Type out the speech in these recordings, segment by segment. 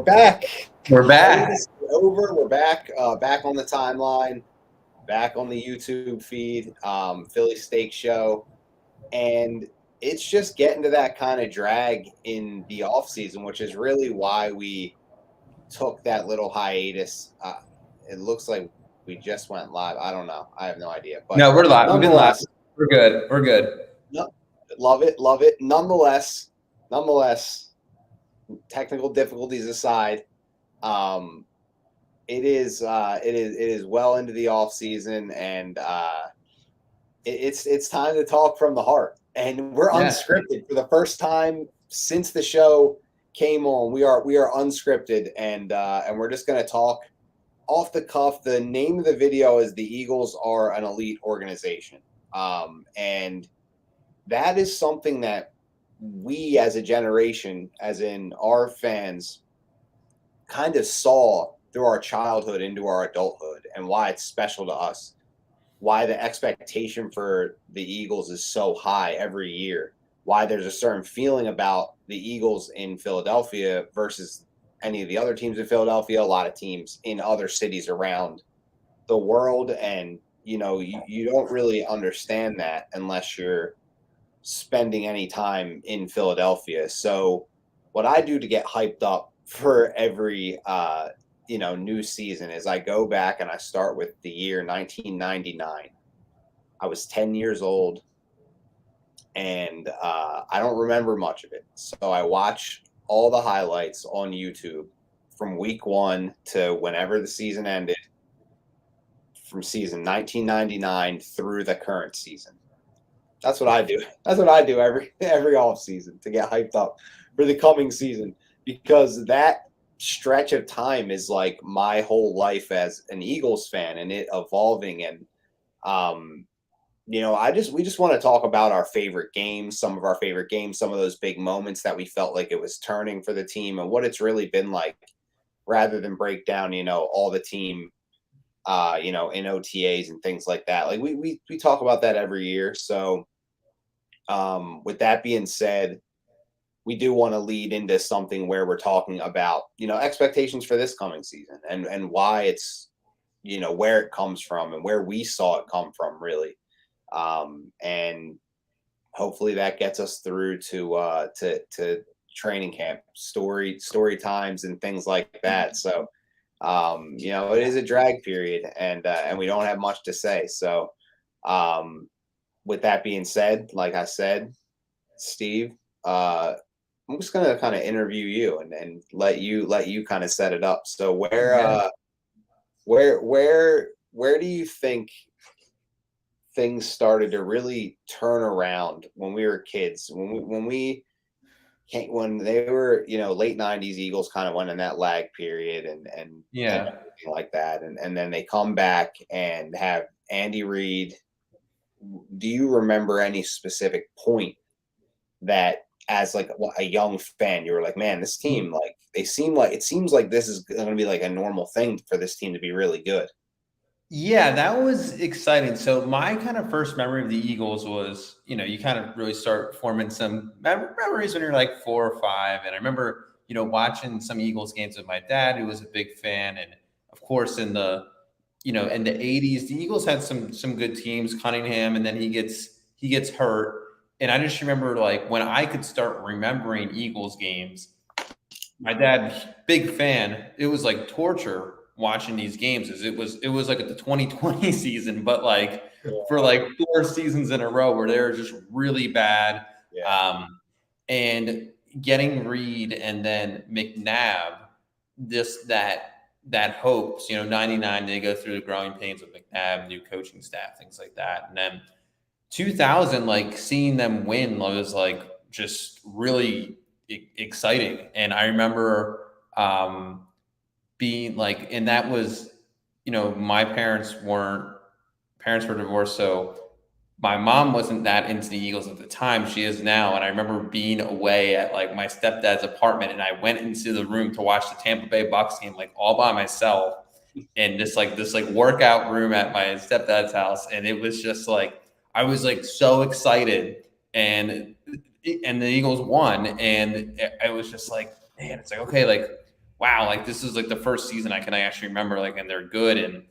back. We're back. Over. We're back. Back on the timeline. Back on the YouTube feed. Philly Steak Show, and it's just getting to that kind of drag in the off season, which is really why we took that little hiatus. It looks like we just went live. I don't know. I have no idea. But no, we're live. We've been live. We're good. We're good. No, love it. Love it. Nonetheless, technical difficulties aside, it is well into the off season, and it's time to talk from the heart. And we're unscripted for the first time since the show came on. We are unscripted, and we're just going to talk off the cuff. The name of the video is "The Eagles Are an Elite Organization," and that is something that we as a generation, as in our fans, kind of saw through our childhood into our adulthood, and why it's special to us, why the expectation for the Eagles is so high every year, why there's a certain feeling about the Eagles in Philadelphia versus any of the other teams in Philadelphia, a lot of teams in other cities around the world. And, you don't really understand that unless you're spending any time in Philadelphia. So what I do to get hyped up for every new season is I go back and I start with the year 1999. I was 10 years old, and I don't remember much of it. So I watch all the highlights on YouTube from week 1 to whenever the season ended, from season 1999 through the current season. That's what I do. That's what I do every off season to get hyped up for the coming season, because that stretch of time is like my whole life as an Eagles fan, and it evolving. And we just want to talk about our favorite games, some of our favorite games, some of those big moments that we felt like it was turning for the team, and what it's really been like, rather than break down all the team in OTAs and things like that. Like we talk about that every year. So with that being said, we do want to lead into something where we're talking about, expectations for this coming season, and why it's, where it comes from and where we saw it come from, really. And hopefully that gets us through to training camp, story times and things like that. So, it is a drag period, and we don't have much to say. So, with that being said, like I said, Steve, I'm just gonna kind of interview you and let you kind of set it up. So where do you think things started to really turn around when we were kids? When they were late 90s, Eagles kind of went in that lag period and everything like that, and then they come back and have Andy Reid. Do you remember any specific point that, as like a young fan, you were like, man, this team, like, it seems like this is going to be like a normal thing for this team to be really good? Yeah, that was exciting. So my kind of first memory of the Eagles was, you kind of really start forming some memories when you're like 4 or 5. And I remember, watching some Eagles games with my dad, who was a big fan. And of course, in the 80s, the Eagles had some good teams, Cunningham, and then he gets hurt. And I just remember, like, when I could start remembering Eagles games, my dad, big fan, it was like torture watching these games. It was like at the 2020 season, but like for like 4 seasons in a row where they were just really bad. Yeah. And getting Reid and then McNabb, that hopes, 99, they go through the growing pains with McNabb, new coaching staff, things like that. And then 2000, like, seeing them win was like just really exciting. And I remember being like, and that was, my parents were divorced. So my mom wasn't that into the Eagles at the time. She is now. And I remember being away at like my stepdad's apartment, and I went into the room to watch the Tampa Bay Bucks game, like all by myself in this workout room at my stepdad's house. And it was just like, I was like so excited, and the Eagles won. And I was just like, man, it's like, okay, like wow, like this is like the first season I can actually remember, like, and they're good. And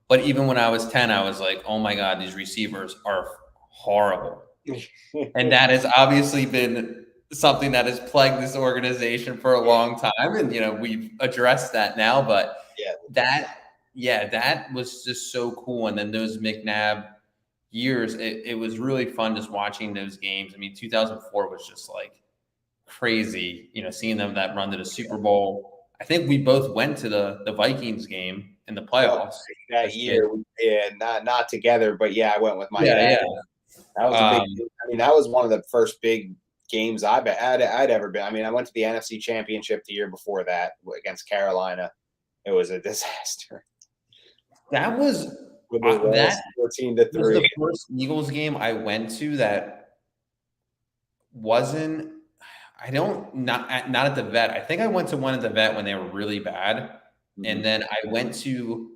but even when I was 10, I was like, oh my God, these receivers are horrible. And that has obviously been something that has plagued this organization for a long time. And, we've addressed that now, but Yeah. that was just so cool. And then those McNabb years, it was really fun just watching those games. I mean, 2004 was just like crazy, seeing them that run to the Super Bowl. I think we both went to the Vikings game in the playoffs that as kids. year. Yeah, not together, but yeah, I went with my Yeah, dad. yeah. That was a big. I mean, that was one of the first big games I'd ever been. I mean, I went to the NFC Championship the year before that against Carolina. It was a disaster. That was With the that 14-3. was the first Eagles game I went to that wasn't. I don't not at the Vet. I think I went to one at the Vet when they were really bad, and then I went to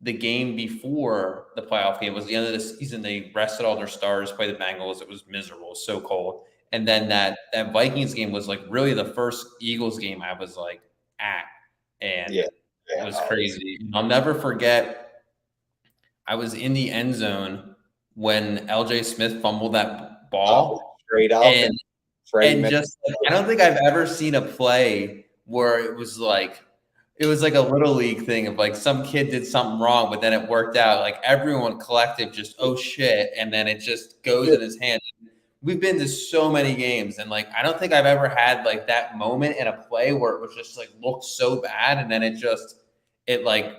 the game before the playoff game. It was the end of the season. They rested all their stars, played the Bengals. It was miserable, it was so cold. And then that Vikings game was like really the first Eagles game I was like at, and it was crazy. I'll never forget. I was in the end zone when LJ Smith fumbled that ball straight up, and just like, I don't think I've ever seen a play where it was like a little league thing of like some kid did something wrong, but then it worked out. Like everyone collective just, oh shit, and then it just goes in his hand. We've been to so many games, and like I don't think I've ever had like that moment in a play where it was just like looked so bad, and then it like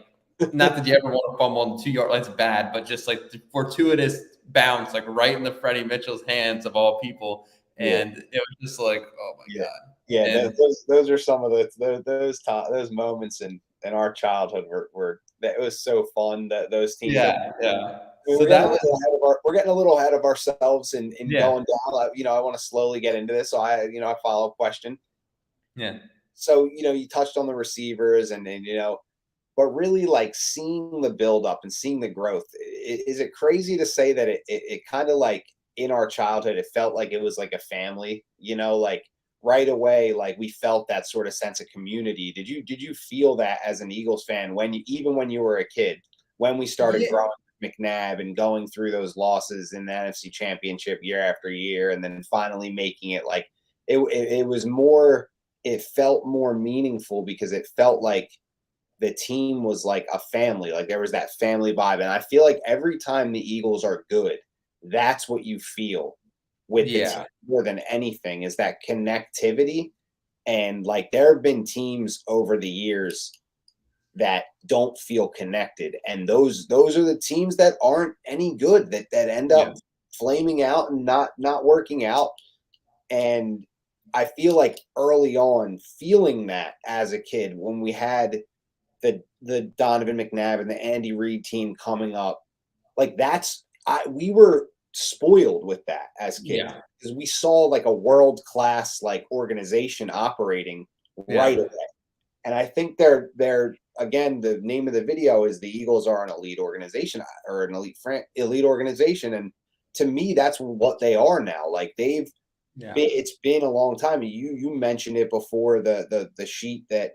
not that you ever want to fumble on the 2 yard line, it's bad, but just like the fortuitous bounce, like right in the Freddie Mitchell's hands of all people. And it was just like, oh my God. Yeah, those are some of those moments in our childhood were that was so fun that those teams. Yeah. So we're getting a little ahead of ourselves in going down. I want to slowly get into this. So I follow up question. Yeah. So, you touched on the receivers and but really like seeing the build up and seeing the growth. Is it crazy to say that it kind of like in our childhood, it felt like it was like a family, like right away, like we felt that sort of sense of community. Did you feel that as an Eagles fan even when you were a kid, when we started growing McNabb and going through those losses in the NFC Championship year after year, and then finally making it like it was more, it felt more meaningful because it felt like the team was like a family, like there was that family vibe. And I feel like every time the Eagles are good, that's what you feel with the team more than anything is that connectivity. And like there have been teams over the years that don't feel connected, and those are the teams that aren't any good, that end up flaming out and not working out. And I feel like early on feeling that as a kid when we had the Donovan McNabb and the Andy Reid team coming up, like we were spoiled with that as kids because we saw like a world-class like organization operating right away. And I think they're again, the name of the video is the Eagles are an elite organization or an elite organization. And to me, that's what they are now. Like it's been a long time. You mentioned it before, the sheet that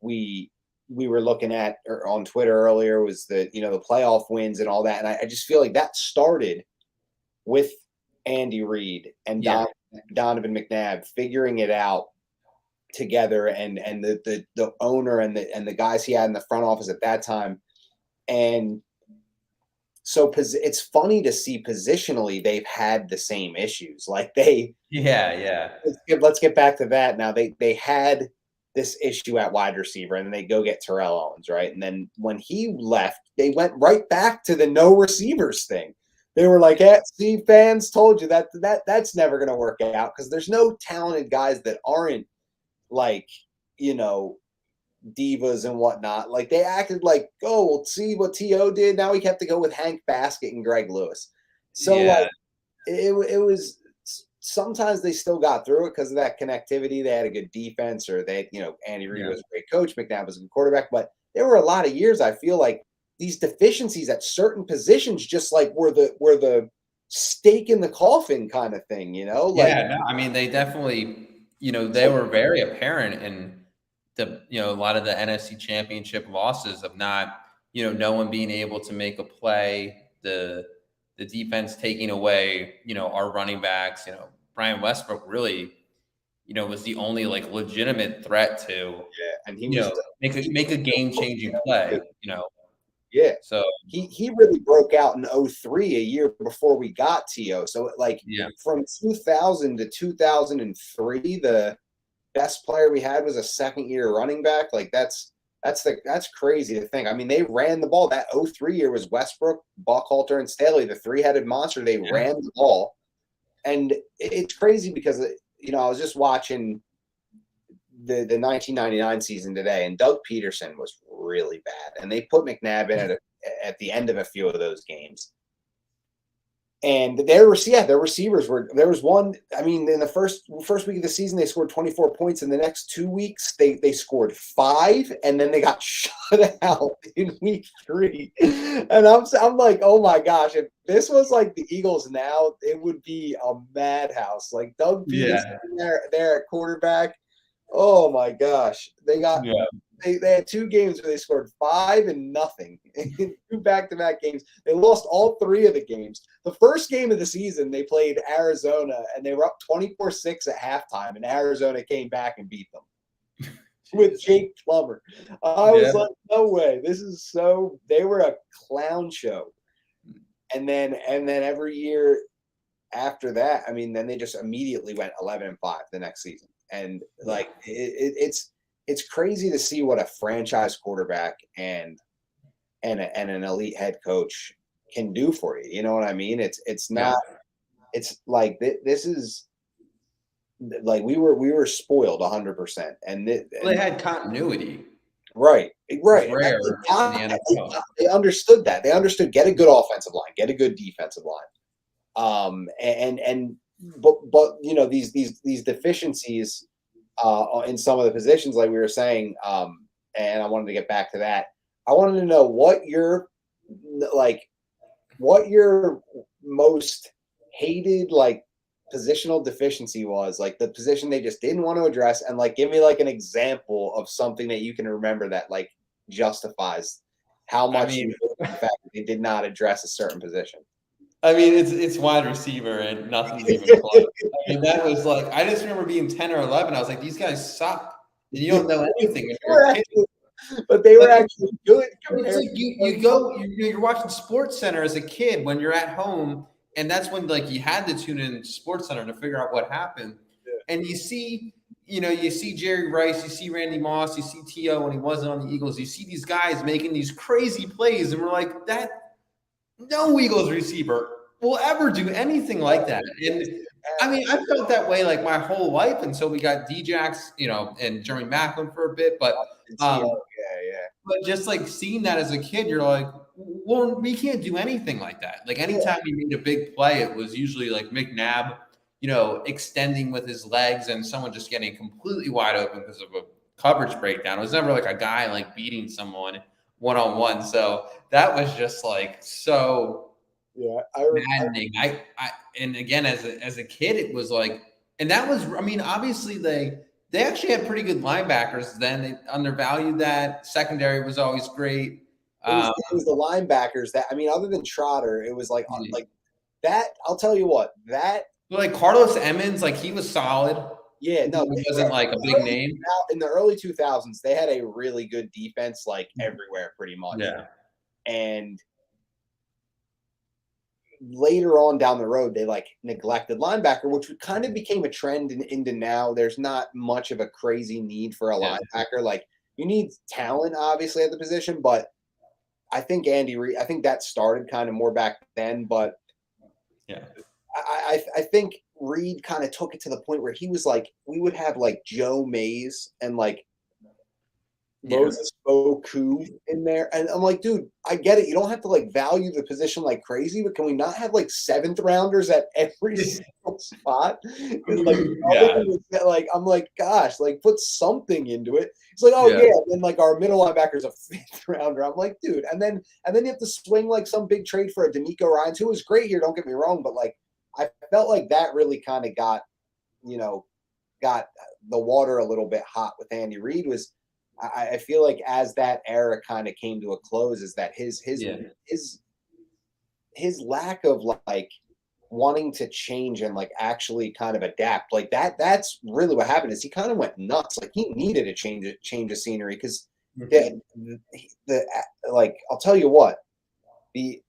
we were looking at on Twitter earlier was the playoff wins and all that. And I just feel like that started with Andy Reid and Donovan McNabb figuring it out together, and the owner and the guys he had in the front office at that time. And so it's funny to see positionally they've had the same issues. Like let's get back to that now. They had this issue at wide receiver, and then they go get Terrell Owens, right? And then when he left, they went right back to the no receivers thing. They were like, see, fans told you that's never going to work out because there's no talented guys that aren't like, divas and whatnot. Like they acted like, oh, we'll see what T.O. did. Now we have to go with Hank Baskett and Greg Lewis. So like it was, sometimes they still got through it because of that connectivity. They had a good defense, or Andy Reid was a great coach. McNabb was a good quarterback, but there were a lot of years I feel like these deficiencies at certain positions just like were the stake in the coffin kind of thing, I mean, they definitely, they were very apparent. And a lot of the NFC Championship losses of not, no one being able to make a play, the defense taking away, our running backs. Brian Westbrook really, was the only like legitimate threat to, and he was make a game changing play. Yeah. So he really broke out in 2003, a year before we got T.O. So like from 2000 to 2003, the best player we had was a second-year running back. Like that's crazy to think. I mean, they ran the ball. That 2003 year was Westbrook, Buckhalter, and Staley, the three-headed monster. They ran the ball. And it's crazy because, I was just watching the 1999 season today, and Doug Peterson was really bad. And they put McNabb in at the end of a few of those games. And their receivers there was one, I mean, in the first week of the season, they scored 24 points. In the next 2 weeks, they scored 5, and then they got shut out in week 3. And I'm like, oh my gosh, if this was like the Eagles now, it would be a madhouse. Like Doug Peterson there at quarterback. Oh my gosh. They had 2 games where they scored 5 and nothing. 2 back-to-back games. They lost all 3 of the games. The first game of the season, they played Arizona, and they were up 24-6 at halftime, and Arizona came back and beat them with Jake Plummer. I was like, no way. They were a clown show. And then every year after that, I mean, then they just immediately went 11-5 the next season. And like it's crazy to see what a franchise quarterback and an elite head coach can do for you. You know what I mean? It's not. It's like this is like we were spoiled 100%, and they had continuity. Right. Rare in the NFL. They understood that. They understood get a good offensive line, get a good defensive line. But these deficiencies in some of the positions, like we were saying, and I wanted to get back to that. I wanted to know what your most hated like positional deficiency was, like the position they just didn't want to address, and like give me like an example of something that you can remember that like justifies how much you hate the fact that they did not address a certain position. I mean, it's wide receiver, and nothing's even close. I mean, that was like, I just remember being 10 or 11. I was like, these guys suck. And you don't know anything. But they were actually good. It's like you're watching Sports Center as a kid when you're at home, and that's when like you had to tune in Sports Center to figure out what happened. Yeah. And you see Jerry Rice, you see Randy Moss, you see T.O. when he wasn't on the Eagles. You see these guys making these crazy plays, and we're like, that. No Eagles receiver will ever do anything like that. And I mean, I felt that way like my whole life until we got Djax, and Jeremy Maclin for a bit. But but just like seeing that as a kid, you're like, well, we can't do anything like that. Like anytime we made a big play, it was usually like McNabb, extending with his legs and someone just getting completely wide open because of a coverage breakdown. It was never like a guy like beating someone one-on-one. So that was just like so maddening. I and again as a kid, it was like, and that was, I mean, obviously they actually had pretty good linebackers then. They undervalued that. Secondary was always great. It was the linebackers that, I mean, other than Trotter, it was like that. I'll tell you what, that like Carlos Emmons, like he was solid. Yeah, no, it wasn't like a big name. In the early 2000s, they had a really good defense, like everywhere, pretty much. Yeah. And later on down the road, they like neglected linebacker, which kind of became a trend into now. There's not much of a crazy need for a linebacker. Like you need talent, obviously, at the position, but I think Andy Reid, I think that started kind of more back then, but I think Reid kind of took it to the point where he was like, we would have like Joe Mays and like Moses Oku in there. And I'm like, dude, I get it. You don't have to like value the position like crazy, but can we not have like 7th rounders at every single spot? Like, I'm like, gosh, like put something into it. It's like, and then like our middle linebacker's a 5th rounder. I'm like, dude, and then you have to swing like some big trade for a D'Amico Ryans, who was great here, don't get me wrong, but like I felt like that really kind of got the water a little bit hot with Andy Reid, was I feel like as that era kind of came to a close, is that his lack of like wanting to change and like actually kind of adapt, like that's really what happened. Is he kind of went nuts, like he needed a change of scenery, because the like, I'll tell you what, the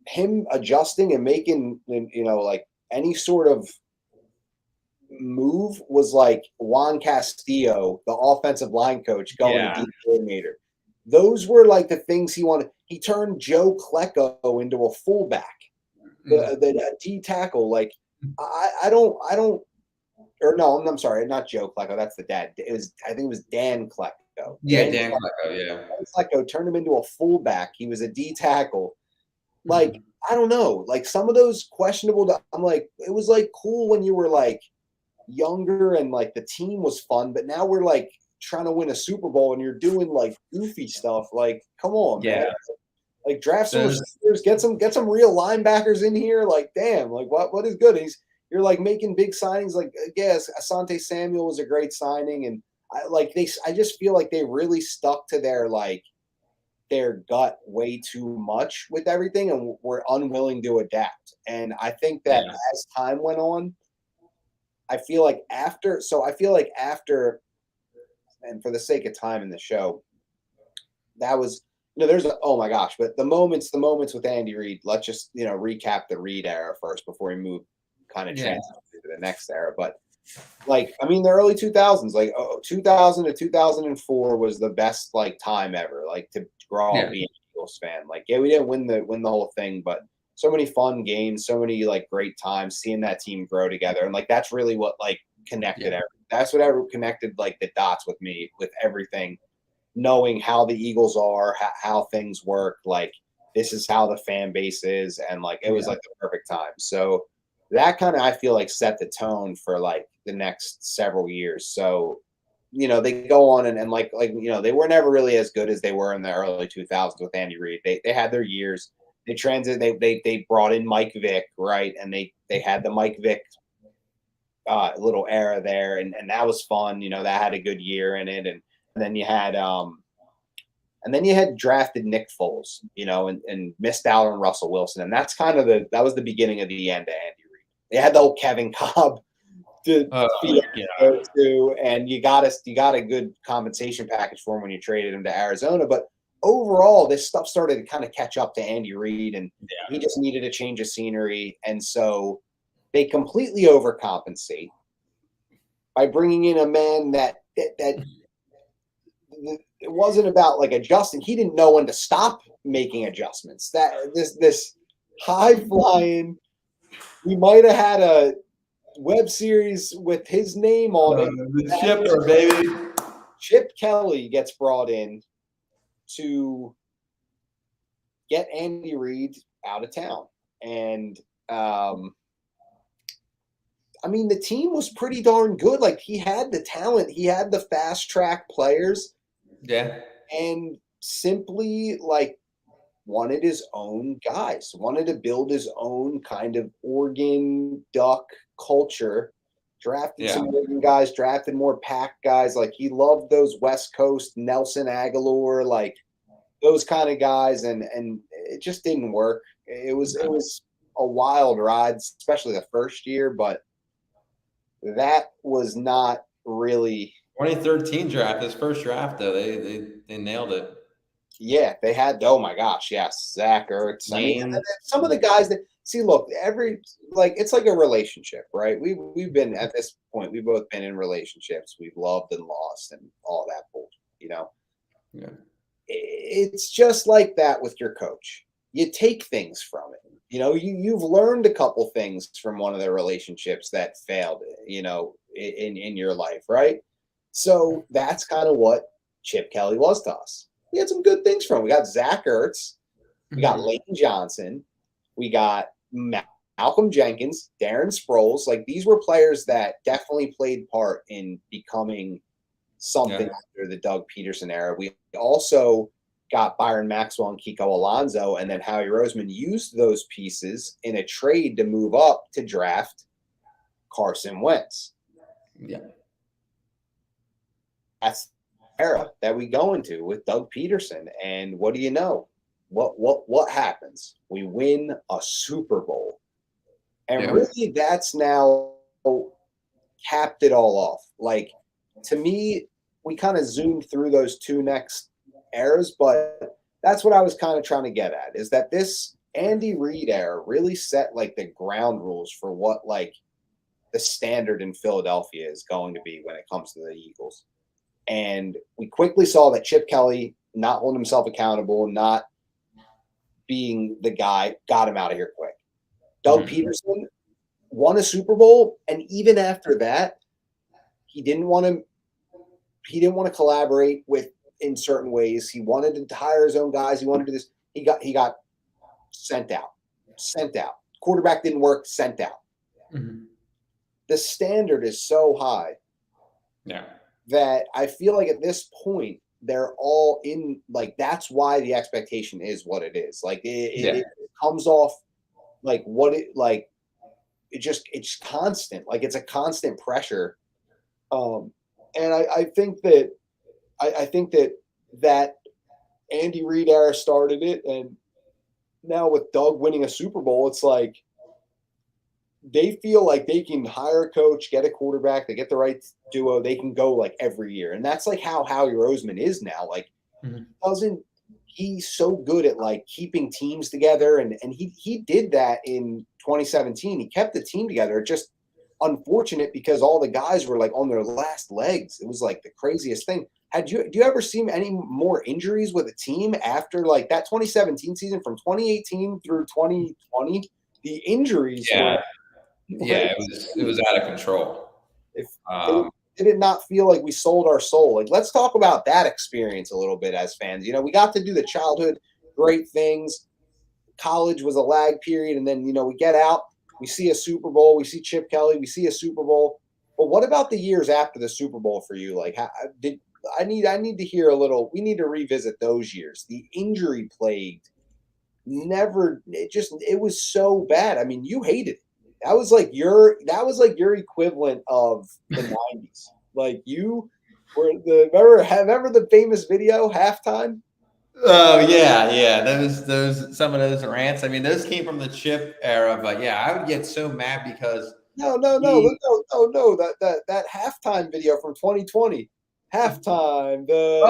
him adjusting and making, like any sort of move was like Juan Castillo, the offensive line coach, going to D coordinator. Those were like the things he wanted. He turned Joe Klecko into a fullback, the D tackle. Like I don't, or no, I'm sorry, not Joe Klecko. That's the dad. I think it was Dan Klecko. Yeah, Dan Klecko. Yeah, Dan Klecko turned him into a fullback. He was a D tackle. Like I don't know, like some of those questionable. I'm like, it was like cool when you were like younger and like the team was fun, but now we're like trying to win a Super Bowl and you're doing like goofy stuff. Like, come on, man. Like draft some receivers, get some real linebackers in here. Like, damn, like what is good? You're like making big signings. Like, yes, Asante Samuel was a great signing, and I just feel like they really stuck to their gut way too much with everything and were unwilling to adapt. And I think that as time went on, I feel like after, and for the sake of time in the show, that was, oh my gosh, but the moments with Andy Reid, let's just, recap the Reid era first before we move kind of transition to the next era. But like, I mean, the early 2000s, like 2000 to 2004 was the best like time ever, like to grow up being an Eagles fan. Like, we didn't win the whole thing, but so many fun games, so many like great times seeing that team grow together. And like, that's really what like connected that's what ever connected like the dots with me, with everything, knowing how the Eagles are, how things work. Like, this is how the fan base is. And like, it was like the perfect time. So that kind of, I feel like, set the tone for like the next several years. So, they go on and like, they were never really as good as they were in the early 2000s with Andy Reid. They had their years. They brought in Mike Vick, right? And they had the Mike Vick little era there, and that was fun. That had a good year in it, and then you had drafted Nick Foles, and missed out on Russell Wilson, and that's kind of that was the beginning of the end of Andy Reid. They had the old Kevin Cobb to and you got a good compensation package for him when you traded him to Arizona, but overall, this stuff started to kind of catch up to Andy Reid, and he just needed a change of scenery. And so they completely overcompensate by bringing in a man that it wasn't about like adjusting. He didn't know when to stop making adjustments. That this high flying, we might have had a web series with his name on it. The Chipper, baby. Chip Kelly gets brought in to get Andy Reid out of town. And I mean, the team was pretty darn good. Like, he had the talent, he had the fast track players. Yeah. And simply like wanted his own guys, wanted to build his own kind of Oregon Duck culture. Drafted some Oregon guys, drafted more Pac guys. Like, he loved those West Coast Nelson Aguilar, like those kind of guys, and it just didn't work. It was a wild ride, especially the first year, but that was not really 2013 draft. His first draft, though, they nailed it. Yeah, they had. Oh my gosh, yes, Zach Ertz. I mean, some of the guys that look, it's like a relationship, right? We've been at this point. We've both been in relationships. We've loved and lost and all that bullshit. Yeah. It's just like that with your coach. You take things from it. You've learned a couple things from one of the relationships that failed. In your life, right? So that's kind of what Chip Kelly was to us. We had some good things from him. We got Zach Ertz. We got Lane Johnson. We got Malcolm Jenkins, Darren Sproles. Like, these were players that definitely played part in becoming something after the Doug Peterson era. We also got Byron Maxwell and Kiko Alonso, and then Howie Roseman used those pieces in a trade to move up to draft Carson Wentz. Yeah. era that we go into with Doug Peterson. And what do you know? What happens? We win a Super Bowl. And really that's now capped it all off. Like, to me, we kind of zoomed through those two next eras, but that's what I was kind of trying to get at, is that this Andy Reid era really set like the ground rules for what like the standard in Philadelphia is going to be when it comes to the Eagles. And we quickly saw that Chip Kelly not holding himself accountable, not being the guy, got him out of here quick. Doug Peterson won a Super Bowl, and even after that, he didn't want to collaborate with in certain ways. He wanted to hire his own guys. He wanted to do this. He got sent out. Quarterback didn't work, sent out. Mm-hmm. The standard is so high that I feel like at this point they're all in, like, that's why the expectation is what it is. Like it comes off like what it like it's constant. Like it's a constant pressure. And I think that I think that Andy Reid era started it, and now with Doug winning a Super Bowl, it's like they feel like they can hire a coach, get a quarterback, they get the right duo, they can go like every year. And that's like how Howie Roseman is now. Like he's so good at like keeping teams together, and he did that in 2017. He kept the team together. It just unfortunate because all the guys were like on their last legs. It was like the craziest thing. Do you ever see any more injuries with a team after like that 2017 season from 2018 through 2020? The injuries were it was out of control. Did it not feel like we sold our soul? Like, let's talk about that experience a little bit as fans. You know, we got to do the childhood great things. College was a lag period, and then, you know, we get out, we see a Super Bowl, we see Chip Kelly, we see a Super Bowl. But what about the years after the Super Bowl for you? Like, I need to hear a little. We need to revisit those years. The injury plagued. It was so bad. I mean, you hated it. That was like your equivalent of the 90s. Like, you were remember the famous video halftime? Oh yeah. Those some of those rants. I mean, those came from the Chip era, but yeah, I would get so mad because no. That halftime video from 2020. Halftime. So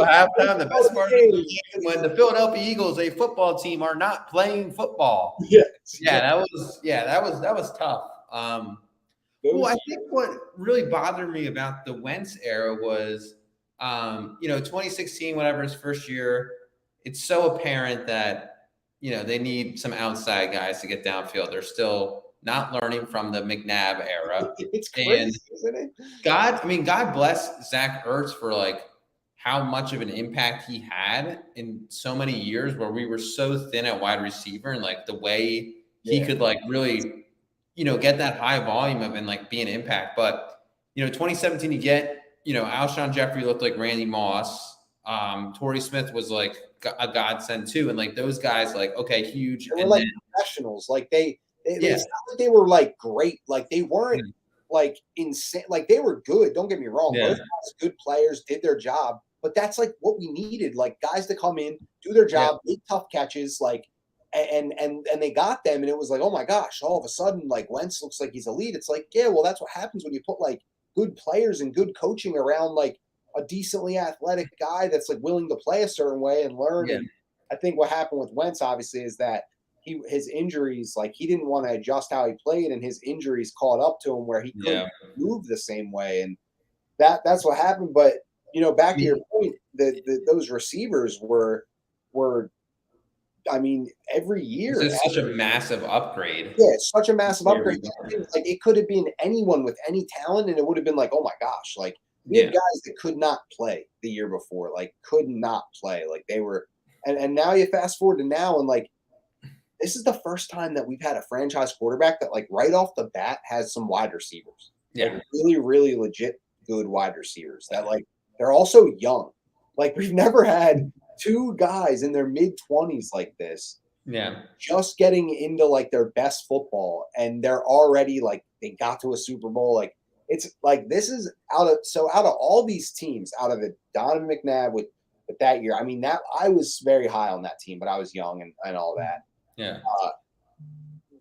halftime, the best part of the game is when the Philadelphia Eagles, a football team, are not playing football. That was tough. Well, I think what really bothered me about the Wentz era was, 2016, whatever his first year, it's so apparent that, they need some outside guys to get downfield. They're still not learning from the McNabb era. It's crazy, isn't it? God bless Zach Ertz for like how much of an impact he had in so many years where we were so thin at wide receiver, and like the way he could like really, get that high volume of and like be an impact. But, 2017, you get, Alshon Jeffrey looked like Randy Moss. Torrey Smith was like a godsend too. And like those guys, like, okay, huge. They were like professionals. Like it's not like they were like great. Like they weren't like insane. Like they were good. Don't get me wrong. Those guys, good players, did their job. But that's like what we needed. Like guys to come in, do their job, make tough catches, like and they got them. And it was like, oh my gosh, all of a sudden, like Wentz looks like he's elite. It's like, yeah, well, that's what happens when you put like good players and good coaching around like a decently athletic guy that's like willing to play a certain way and learn. And I think what happened with Wentz obviously is that his injuries, like he didn't want to adjust how he played, and his injuries caught up to him where he couldn't move the same way. And that's what happened. But, back to your point, those receivers were, I mean, every year. It's such a massive upgrade. Yeah, it's such a massive upgrade. Like it could have been anyone with any talent, and it would have been like, oh my gosh, like we had guys that could not play the year before, like could not play. Like they were, and now you fast forward to now, and like this is the first time that we've had a franchise quarterback that like right off the bat has some wide receivers. Like really, really legit good wide receivers that like they're also young. Like we've never had two guys in their mid-20s like this. Just getting into like their best football, and they're already like they got to a Super Bowl. Like it's like this is out of all these teams, out of the Donovan McNabb with that year. I mean, that I was very high on that team, but I was young and all that. Yeah.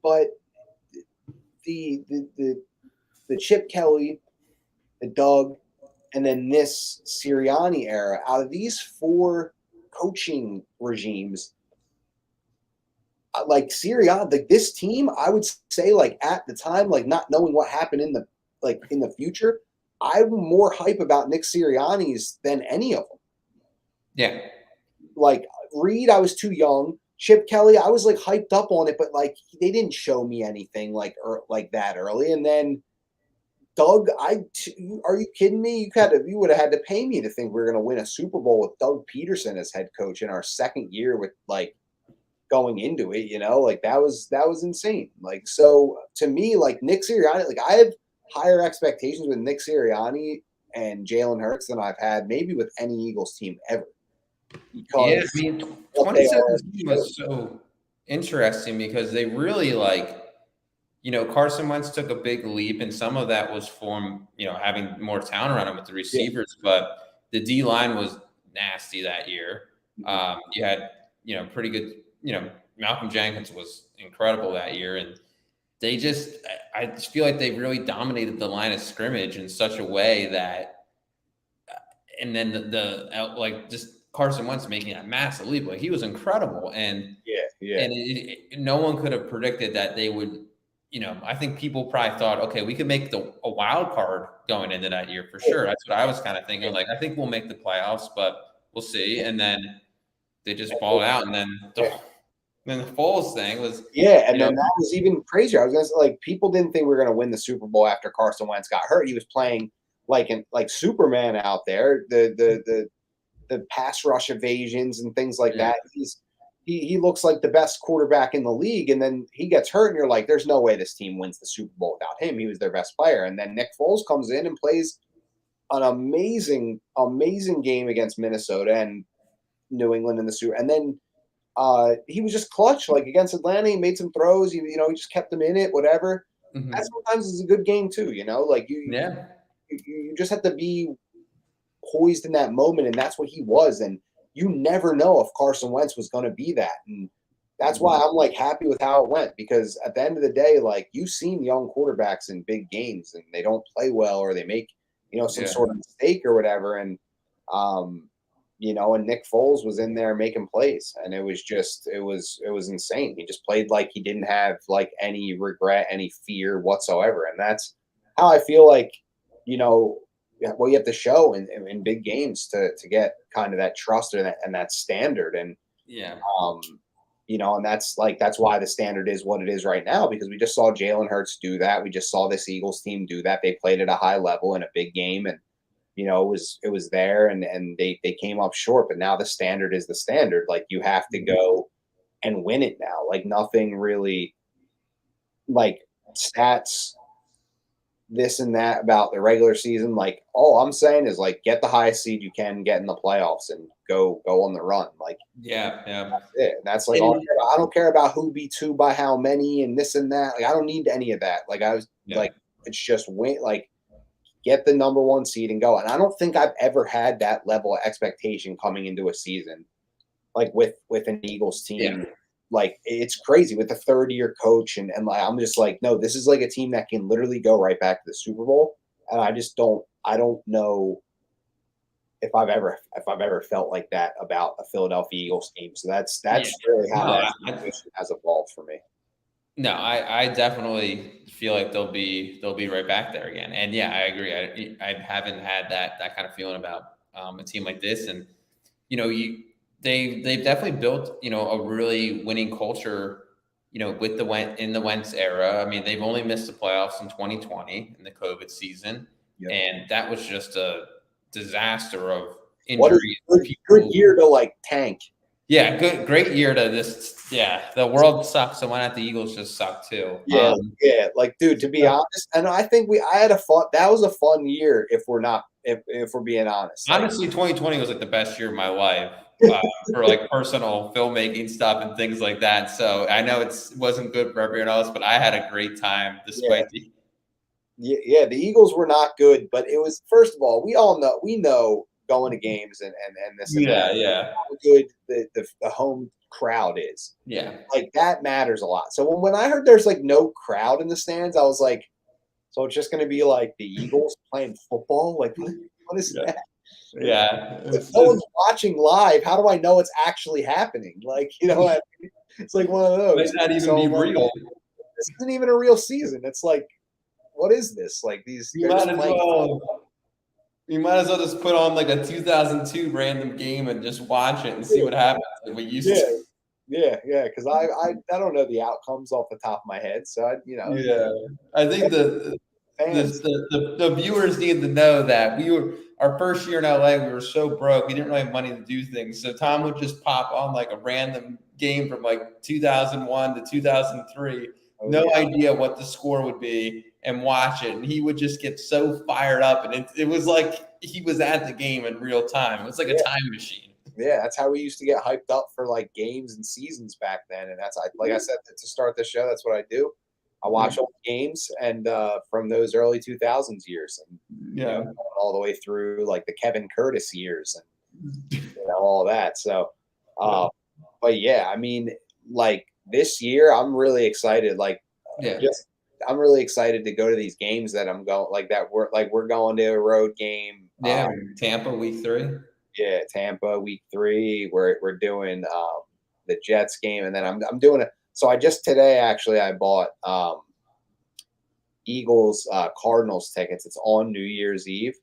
But the Chip Kelly, the Doug, and then this Sirianni era, out of these 4 coaching regimes, like Sirianni, like this team, I would say, like at the time, like not knowing what happened in the future, I'm more hype about Nick Sirianni's than any of them. Yeah. Like Reed, I was too young. Chip Kelly, I was like hyped up on it, but like they didn't show me anything like that early. And then Doug, are you kidding me? You would have had to pay me to think we were going to win a Super Bowl with Doug Peterson as head coach in our second year with like going into it, like that was insane. Like, so to me, like Nick Sirianni, like I have higher expectations with Nick Sirianni and Jalen Hurts than I've had maybe with any Eagles team ever. Because yeah, I mean, 2017 was so interesting because they really Carson Wentz took a big leap, and some of that was from, having more talent around him with the receivers, but the D-line was nasty that year. You had, pretty good, Malcolm Jenkins was incredible that year, and I just feel like they really dominated the line of scrimmage in such a way that, and then just Carson Wentz making that massive leap, like he was incredible, and no one could have predicted that they would. I think people probably thought, okay, we could make a wild card going into that year for sure. That's what I was kind of thinking. Like, I think we'll make the playoffs, but we'll see. And then they just balled out, and then the Foles thing was and then that was even crazier. I was gonna say, like, people didn't think we were gonna win the Super Bowl after Carson Wentz got hurt. He was playing like Superman out there. The pass rush evasions and things like that. He looks like the best quarterback in the league, and then he gets hurt, and you're like, there's no way this team wins the Super Bowl without him. He was their best player. And then Nick Foles comes in and plays an amazing, amazing game against Minnesota and New England in the Super. And then he was just clutch, like against Atlanta. He made some throws. He just kept them in it, whatever. Mm-hmm. That sometimes is a good game too, like you just have to be poised in that moment, and that's what he was. And you never know if Carson Wentz was going to be that. And that's why I'm like happy with how it went, because at the end of the day, like you've seen young quarterbacks in big games and they don't play well, or they make, some sort of mistake or whatever. And, and Nick Foles was in there making plays, and it was insane. He just played like he didn't have like any regret, any fear whatsoever. And that's how I feel like, you have to show in big games to get kind of that trust and that standard. And, and that's why the standard is what it is right now, because we just saw Jalen Hurts do that. We just saw this Eagles team do that. They played at a high level in a big game, and, it was there, and they came up short, but now the standard is the standard. Like you have to go and win it now. Like nothing really, like stats, this and that about the regular season. Like all I'm saying is like get the highest seed you can, get in the playoffs, and go on the run. Like that's it. That's like I don't care about who beats who by how many and this and that. Like I don't need any of that. Like like it's just win. Like get the number 1 seed and go. And I don't think I've ever had that level of expectation coming into a season, like with an Eagles team. Yeah. Like it's crazy with the 3rd-year coach, and like I'm just like, no, this is like a team that can literally go right back to the Super Bowl. And I don't know if I've ever felt like that about a Philadelphia Eagles team. So that's really how that situation has evolved for me. No, I definitely feel like they'll be right back there again. And yeah, I agree. I haven't had that kind of feeling about a team like this. And they've definitely built a really winning culture with in the Wentz era. I mean, they've only missed the playoffs in 2020 in the COVID season, and that was just a disaster of injuries. What a good year to like tank. Yeah, great year to this. Yeah, the world sucks, and why not the Eagles just suck too? Like, dude, to be honest, and I think that was a fun year if we're being honest. Honestly, 2020 was like the best year of my life for like personal filmmaking stuff and things like that. So I know it wasn't good for everyone else, but I had a great time despite Yeah, the Eagles were not good, but it was, first of all, we know going to games and this and that, Yeah, yeah, how good the home crowd is. yeah. Like that matters a lot. So when I heard there's like no crowd in the stands, I was like, so it's just going to be like the Eagles playing football? Like what is Yeah. that? Yeah. If no one's watching live, how do I know it's actually happening? Like, it's like one of Might those. not even So be I'm like, real. this isn't even a real season. It's like, what is this? Like You they're might just as playing. well. You might as well just put on like a 2002 random game and just watch it and see what happens. Like we used Yeah, to. yeah. Because I don't know the outcomes off the top of my head. So Yeah, I think fans. the viewers need to know that we were our first year in LA. We were so broke, we didn't really have money to do things. So Tom would just pop on like a random game from like 2001 to 2003, Oh no yeah, idea what the score would be, and watch it. And he would just get so fired up, and it was like he was at the game in real time. It was like a yeah, time machine. yeah. That's how we used to get hyped up for like games and seasons back then. And like I said to start the show. That's what I do. I watch all the games and from those early 2000s years, and Yeah, going all the way through like the Kevin Curtis years and all that. So, uh, but yeah, I mean, like this year, I'm really excited. Like, yeah, just I'm really excited to go to these games that I'm going like that. We're going to a road game. yeah. Tampa week 3. Yeah, Tampa week 3. We're doing the Jets game, and then I'm doing it. So I just today actually I bought Eagles Cardinals tickets. It's on New Year's Eve.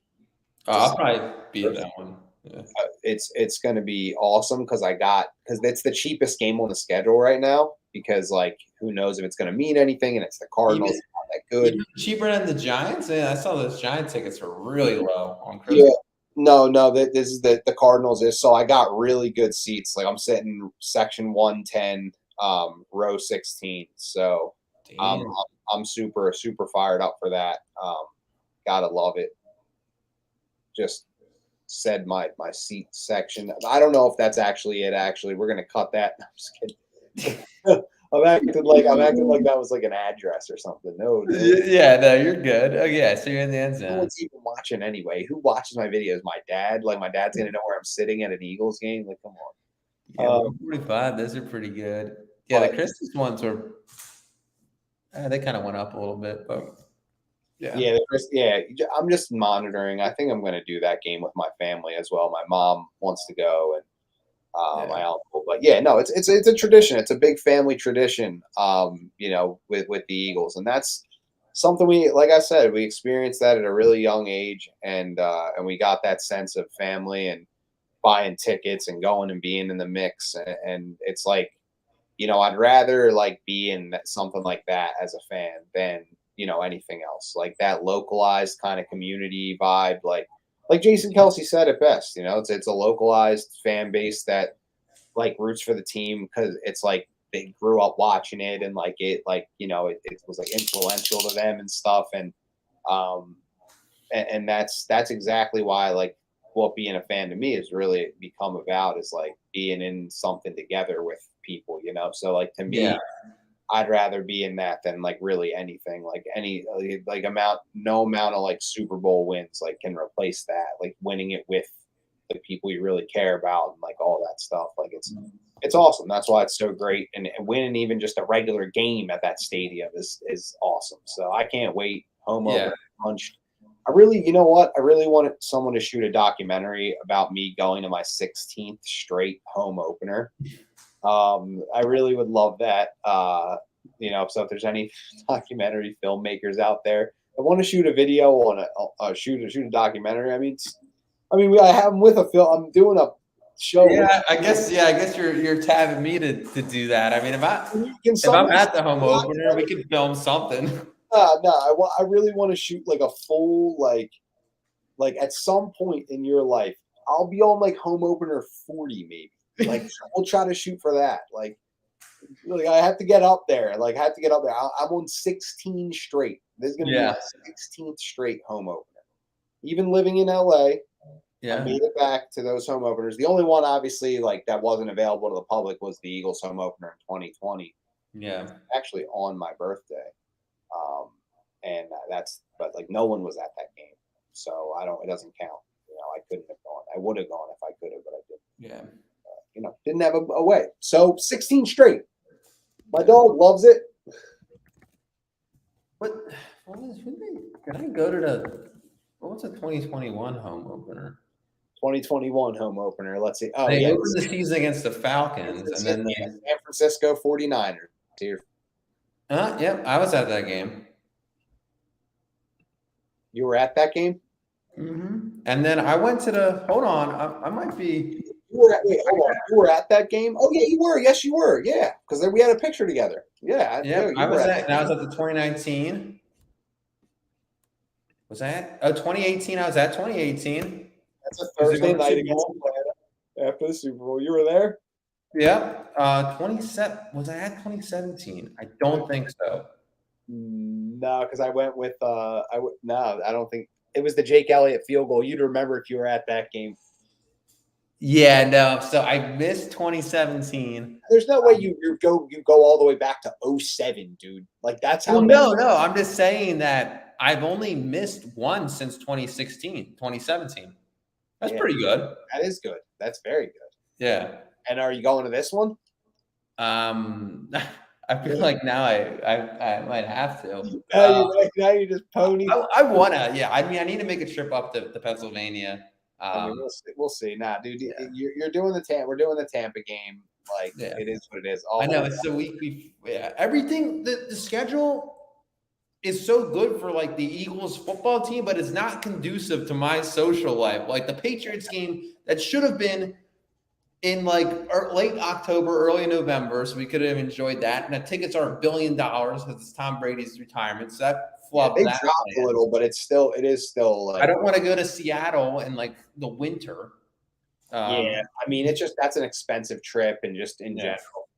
Oh, I'll probably be at that one. Yeah. It's going to be awesome because it's the cheapest game on the schedule right now because like who knows if it's going to mean anything, and it's the Cardinals, Even not that good. even cheaper than the Giants. Yeah, I saw those Giant tickets were really low on Yeah, Christmas. no, this is the Cardinals is, so I got really good seats. Like I'm sitting section 110, row 16. So um, Damn. I'm super fired up for that. Gotta love it. Just said my seat section. I don't know if that's actually it. Actually, we're gonna cut that. I'm just kidding. I'm acting like that was like an address or something. No, Yeah, no, you're good. Oh yeah, so you're in the end no zone. one's even watching anyway. Who watches my videos? My dad. Like my dad's gonna know where I'm sitting at an Eagles game. Like, come Yeah, on. 145. Those are pretty good. Yeah, the But Christmas ones were. They kind of went up a little bit, but yeah, yeah, I'm just monitoring. I think I'm going to do that game with my family as well. My mom wants to go, and yeah, my uncle. But yeah, no, it's a tradition. It's a big family tradition. With the Eagles, and that's something like I said, we experienced that at a really young age, and we got that sense of family and buying tickets and going and being in the mix, and it's like I'd rather like be in something like that as a fan than anything else. Like that localized kind of community vibe. Like Jason Kelsey said it best. It's a localized fan base that like roots for the team because it's like they grew up watching it and like it was like influential to them and stuff um and that's exactly why like what being a fan to me has really become about is like being in something together with people. So like to yeah, me, I'd rather be in that than like really anything like any like no amount of like Super Bowl wins like can replace that, like winning it with the people you really care about and like all that stuff. Like it's awesome. That's why it's so great. And winning even just a regular game at that stadium is awesome. So I can't wait. Home yeah. opener punched. I really, you know what? I really wanted someone to shoot a documentary about me going to my 16th straight home opener. I really would love that. So if there's any documentary filmmakers out there that want to shoot a video on shoot a documentary, I have them with a film. I'm doing a show. Yeah, I guess. Yeah, I guess you're tabbing me to do that. I mean, Can if I'm someone at the home opener, we could film something. no, I really want to shoot like a full like at some point in your life, I'll be on like home opener 40 maybe. Like we'll try to shoot for that. Like I have to get up there. Like I have to get up there. I'm on 16 straight. This is gonna be Yeah, my 16th straight home opener. Even living in LA, I yeah, made it back to those home openers. The only one, obviously, like that wasn't available to the public was the Eagles home opener in 2020. yeah. Actually, on my birthday. Um, and but like no one was at that game, so it doesn't count. I couldn't have gone. I would have gone if I could have, but I didn't. Yeah. Didn't have a way. So 16 straight. My dog loves it. Can I go to what was the 2021 home opener? 2021 home opener. Let's see. Oh, they yeah. opened the season against the Falcons, and then San Francisco 49ers here. Yep, I was at that game. You were at that game? Mm-hmm. And then I went to the. Hold on, I might be. Hold on. You were at that game? Oh yeah, you were. Yes, you were. Yeah, because we had a picture together. Yeah. I was at the 2019. Was that? Oh, 2018. I was at 2018. That's a Thursday night against Atlanta after the Super Bowl. You were there? Yep. 27. Was I at 2017? I don't think so. No, because I went with no, I don't think it was the Jake Elliott field goal. You'd remember if you were at that game. Yeah, no. So I missed 2017. There's no way you go all the way back to 07, dude. Like that's how. No. I'm just saying that I've only missed one since 2017. That's pretty good. That is good. That's very good. Yeah. And are you going to this one? I feel like now I might have to. Now you just pony. I wanna. Yeah. I mean, I need to make a trip up to Pennsylvania. We'll see. Nah, dude, you're doing we're doing the Tampa game. Like it is what it is. I know it's the week everything. The schedule is so good for like the Eagles football team, but it's not conducive to my social life. Like the Patriots game that should have been in like late October, early November, so we could have enjoyed that. And the tickets are $1 billion because it's Tom Brady's retirement. So that flubbed. They dropped a little, but it is still. Like, I don't want to go to Seattle in like the winter. I mean, that's an expensive trip, and just in general,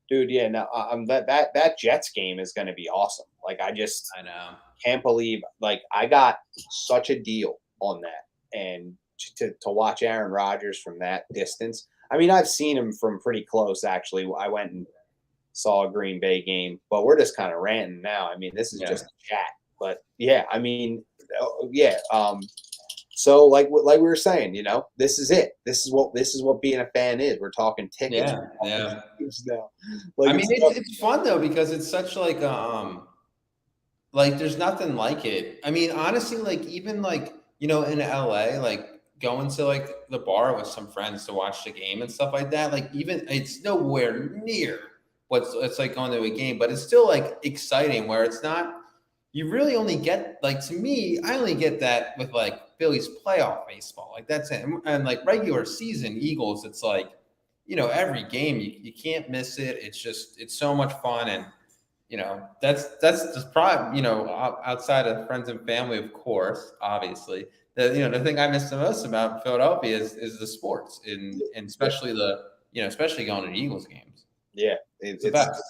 dude. Yeah, no, that Jets game is going to be awesome. Like, I know, can't believe like I got such a deal on that, and to watch Aaron Rodgers from that distance. I mean, I've seen him from pretty close, actually. I went and saw a Green Bay game, but we're just kind of ranting now. I mean, this is just a chat. But, yeah, I mean, yeah. So, like we were saying, this is it. This is what being a fan is. We're talking tickets. Yeah. Now. Like, I mean, it's fun, though, because it's such like there's nothing like it. I mean, honestly, like, even like, in LA, like, going to like the bar with some friends to watch the game and stuff like that. Like even it's nowhere near it's like going to a game, but it's still like exciting where it's not, you really only get like, to me, I only get that with like Phillies playoff baseball. Like that's it. And like regular season Eagles, it's like, every game you can't miss it. It's so much fun. And, that's just probably, outside of friends and family, of course, obviously. The thing I miss the most about Philadelphia is the sports, and especially especially going to Eagles games. Yeah, it's the best.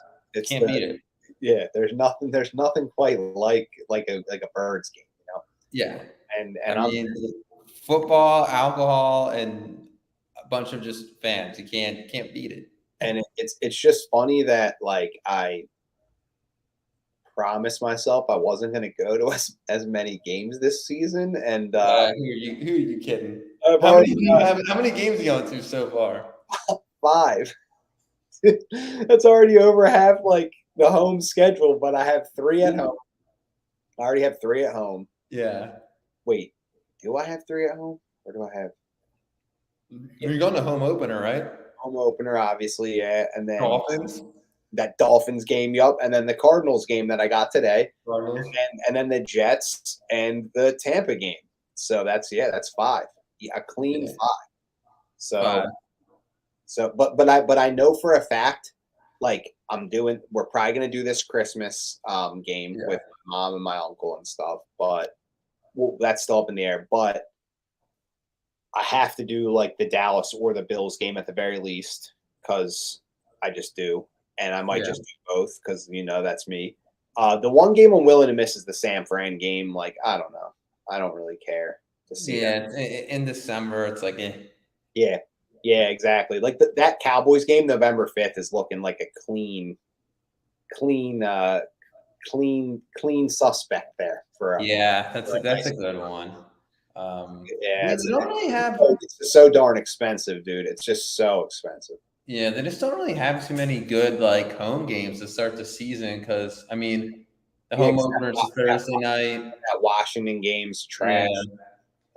Can't beat it. Yeah, there's nothing quite like a Birds game, Yeah, and I mean, football, alcohol, and a bunch of just fans. You can't beat it. And it's just funny that like I promised myself I wasn't going to go to as many games this season, and who are you kidding? How many games are you going to so far? 5. That's already over half like the home schedule, but I have 3 at home. I already have 3 at home. Yeah. Wait, do I have 3 at home, or do I have? You're going to home opener, right? Home opener, obviously, yeah, and then Dolphins. That Dolphins game, yup, and then the Cardinals game that I got today, and then the Jets and the Tampa game. So that's 5, a clean 5. So, but I know for a fact, like we're probably gonna do this Christmas game with my mom and my uncle and stuff, but that's still up in the air. But I have to do like the Dallas or the Bills game at the very least, because I just do. And I might just do both because, that's me. The one game I'm willing to miss is the San Fran game. Like, I don't know. I don't really care to see that. In December, it's like, Yeah, exactly. Like that Cowboys game, November 5th, is looking like a clean clean suspect there for that's a good one. Yeah, they don't really have. It's so darn expensive, dude. It's just so expensive. Yeah, they just don't really have too many good like home games to start the season because I mean the home opener is Thursday night. That Washington game's trash. Yeah.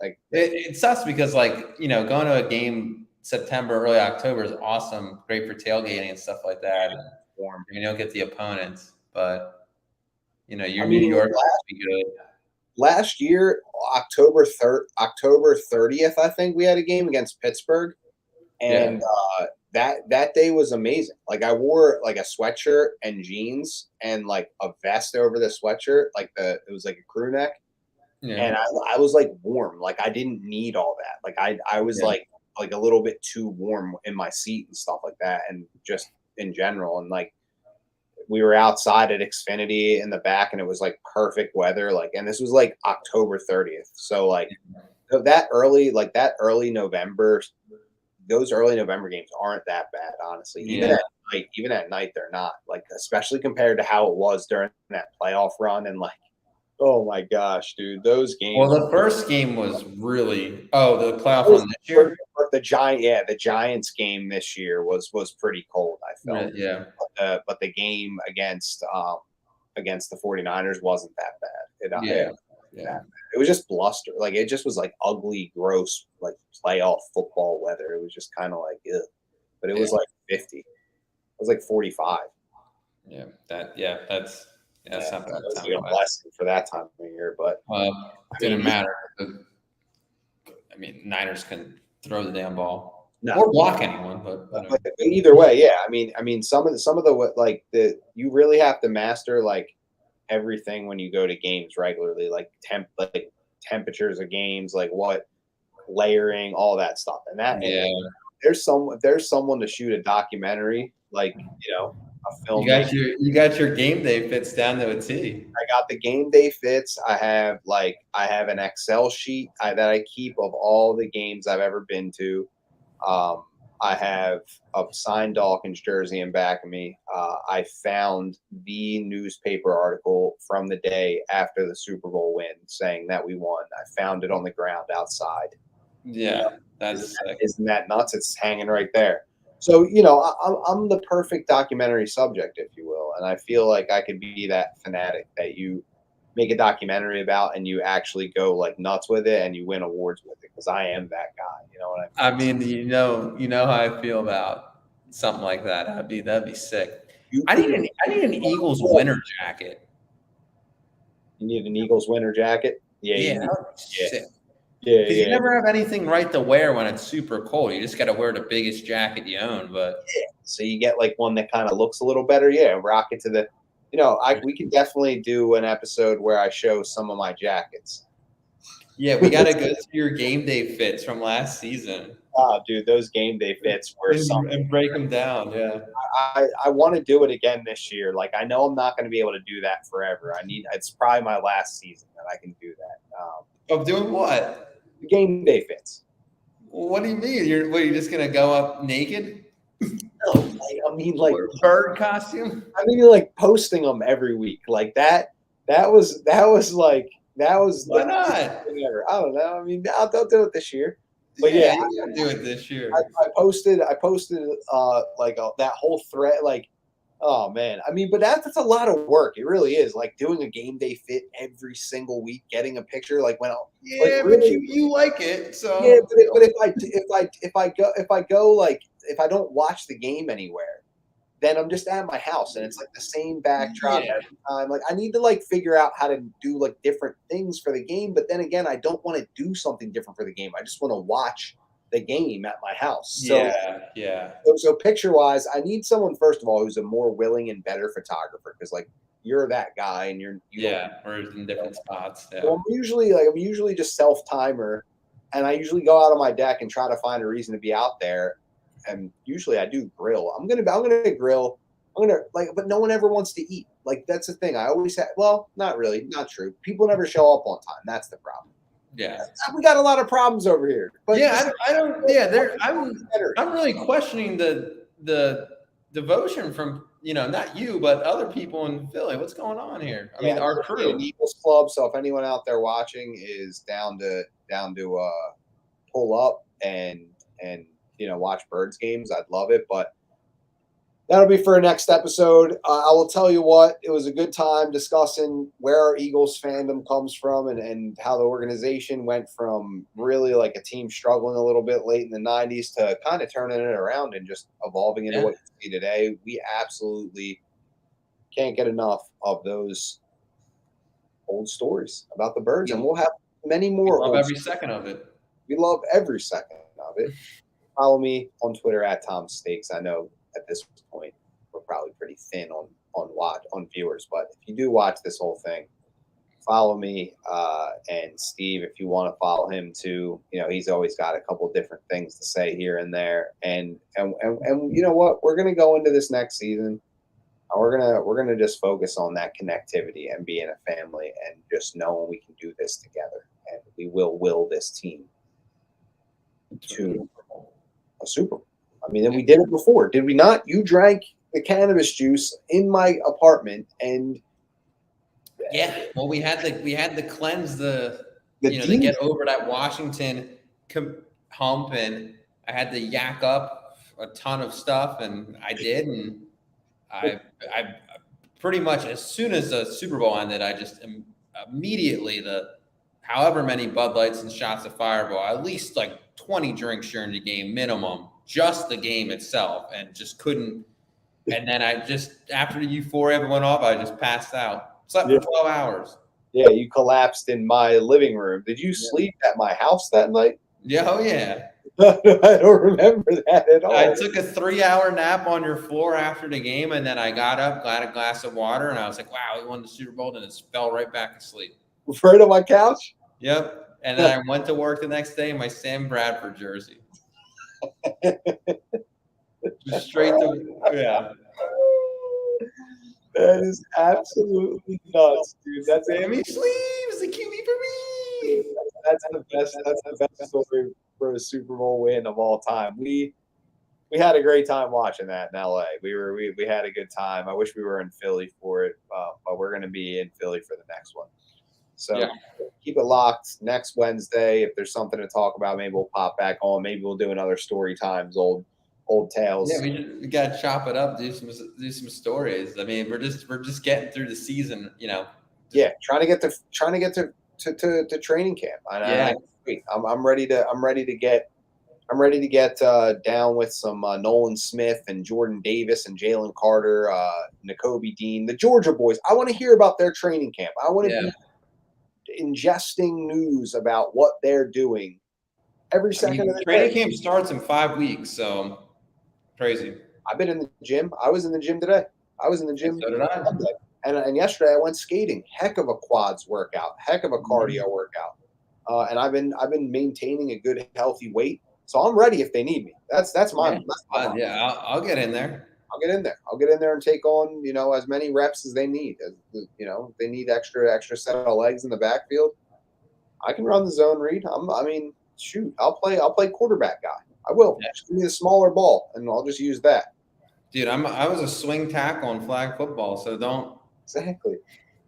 Like it sucks because like going to a game September, early October is awesome, great for tailgating and stuff like that. Warm. You don't get the opponents, but your New York would be good. Last year, October 30th, I think we had a game against Pittsburgh, and that day was amazing. Like I wore like a sweatshirt and jeans and like a vest over the sweatshirt, it was like a crew neck, and I was like warm. Like I didn't need all that. Like I was like a little bit too warm in my seat and stuff like that, and just in general, and like. We were outside at Xfinity in the back, and it was like perfect weather. Like, and this was like October 30th. So like that early November, those early November games aren't that bad, honestly. Even at night, they're not. Like, especially compared to how it was during that playoff run, and like, oh my gosh, dude, those games. Well, the first game was really the playoff run this year. The Giants game this year was pretty cold. I felt. Yeah. But the game against the 49ers wasn't that bad. It was just bluster. Like it just was like ugly, gross, like playoff football weather. It was just kind of like, ugh. But it was like 50. It was like 45. Yeah, that's not bad. That's like a blessing for that time of year. But it didn't matter. I mean, Niners can throw the damn ball. No. Or block anyone, but either way, yeah. I mean, some of the you really have to master like everything when you go to games regularly, like temperatures of games, like what layering, all that stuff, and that. Yeah. There's someone to shoot a documentary, like a film. You got your game day fits down to a T. I got the game day fits. I have an Excel sheet that I keep of all the games I've ever been to. I have a signed Dawkins jersey in back of me. I found the newspaper article from the day after the Super Bowl win saying that we won. I found it on the ground outside. Yeah, isn't that nuts? It's hanging right there. So, I'm the perfect documentary subject, if you will. And I feel like I could be that fanatic that you make a documentary about and you actually go like nuts with it and you win awards with it, because I am that guy. You know what I mean? I mean, you know how I feel about something like that. That'd be sick. I need an Eagles winter jacket. You need an Eagles winter jacket? Yeah. Sick. Yeah, because you never have anything right to wear when it's super cold. You just got to wear the biggest jacket you own. But so you get like one that kind of looks a little better. Yeah, rock it to the. We can definitely do an episode where I show some of my jackets. Yeah, we got to go through your game day fits from last season. Oh, dude, those game day fits were and break them down. Yeah, I want to do it again this year. Like, I know I'm not going to be able to do that forever. It's probably my last season that I can do that. Of doing what? Game day fits. What do you mean? You're just going to go up naked? No, I mean, like bird costume. I mean, like posting them every week, like that. That was why not? I don't know. I mean, I'll do it this year. But yeah, you can do it this year. I posted that whole thread. Like, oh man, I mean, but that's a lot of work. It really is. Like doing a game day fit every single week, getting a picture. Like when but you like it, so yeah. But if I don't watch the game anywhere, then I'm just at my house and it's like the same backdrop every time. Like I need to like figure out how to do like different things for the game. But then again, I don't want to do something different for the game. I just want to watch the game at my house. So, So picture wise, I need someone, first of all, who's a more willing and better photographer. Cause like you're that guy and we're in different spots. Yeah. So I'm usually just self-timer and I usually go out on my deck and try to find a reason to be out there. And usually I do grill. I'm gonna grill. But no one ever wants to eat. Like that's the thing. I always have. Well, not really, not true. People never show up on time. That's the problem. Yeah, we got a lot of problems over here. But I don't. Yeah, I'm really questioning the devotion from, not you, but other people in Philly. What's going on here? I mean, our we're crew. an Eagles club. So if anyone out there watching is down to pull up and watch Birds games, I'd love it. But that'll be for a next episode. I will tell you what, it was a good time discussing where our Eagles fandom comes from and how the organization went from really like a team struggling a little bit late in the 90s to kind of turning it around and just evolving into what you see today. We absolutely can't get enough of those old stories about the Birds, and we'll have many more. We love every second of it. We love every second of it. Follow me on Twitter at Tom Stakes. I know at this point we're probably pretty thin on viewers, but if you do watch this whole thing, follow me and Steve if you want to follow him too. He's always got a couple different things to say here and there, and you know what, we're gonna go into this next season. We're gonna just focus on that connectivity and being a family and just knowing we can do this together, and we will this team to a Super Bowl. I mean, and we did it before, did we not? You drank the cannabis juice in my apartment, and well, we had to cleanse to get over that Washington hump, and I had to yak up a ton of stuff, and I did, and I pretty much as soon as the Super Bowl ended, I just immediately however many Bud Lights and shots of Fireball, at least like 20 drinks during the game minimum, just the game itself, and just couldn't. And then after the euphoria went off, I just passed out. Slept for 12 hours. Yeah, you collapsed in my living room. Did you sleep at my house that night? Yeah, oh yeah. I don't remember that at all. I took a 3-hour nap on your floor after the game, and then I got up, got a glass of water, and I was like, wow, we won the Super Bowl, and it fell right back asleep. Right on my couch? Yep. And then I went to work the next day in my Sam Bradford jersey. Just straight to, yeah. That is absolutely nuts, dude. That's Sammy Sleeves, the QB for me. That's the best. That's the best story for a Super Bowl win of all time. We had a great time watching that in LA. We had a good time. I wish we were in Philly for it, but we're going to be in Philly for the next one. So keep it locked. Next Wednesday, if there's something to talk about, maybe we'll pop back on. Maybe we'll do another story times, old tales. Yeah, we got to chop it up, do some stories. I mean, we're just getting through the season, Yeah, trying to get to training camp. I'm ready to get down with some Nolan Smith and Jordan Davis and Jalen Carter, Nakobe Dean, the Georgia boys. I want to hear about their training camp. I want to be ingesting news about what they're doing every second of the training day. Camp starts in 5 weeks, so crazy. I've been in the gym. I was in the gym today. I was in the gym. So did I. And yesterday I went skating. Heck of a quads workout. Heck of a cardio workout. And I've been maintaining a good healthy weight. So I'm ready if they need me. That's my I'll get in there. I'll get in there and take on, as many reps as they need. If they need extra set of legs in the backfield, I can run the zone read. Shoot, I'll play quarterback guy. I will. Yeah. Just give me the smaller ball, and I'll just use that. Dude, I was a swing tackle in flag football, so don't. Exactly.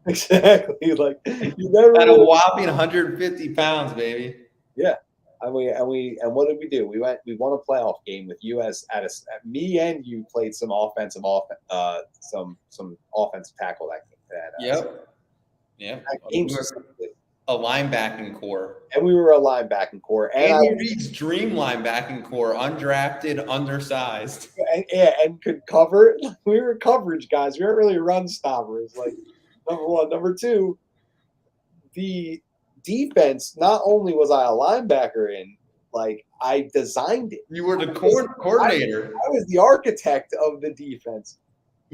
Like you never at a whopping 150 pounds, baby. Yeah. And what did we do? We won a playoff game with you me and you played some offensive tackle Yep. We were a linebacking core. And we were a linebacking core. And Andy Reid's dream linebacking core, undrafted, undersized. And could cover. We were coverage guys. We weren't really run stoppers. Like, number one. Number two, the defense, not only was I a linebacker in, like, I designed it. You were the coordinator. I was the architect of the defense.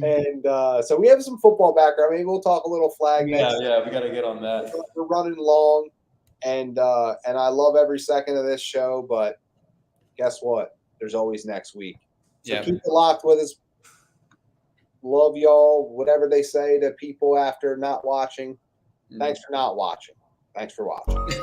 And so we have some football background. Maybe we'll talk a little flag. Yeah, we got to get on that. We're running long, and I love every second of this show, but guess what? There's always next week. So keep it locked with us. Love y'all. Whatever they say to people after not watching. Thanks for not watching. Thanks for watching.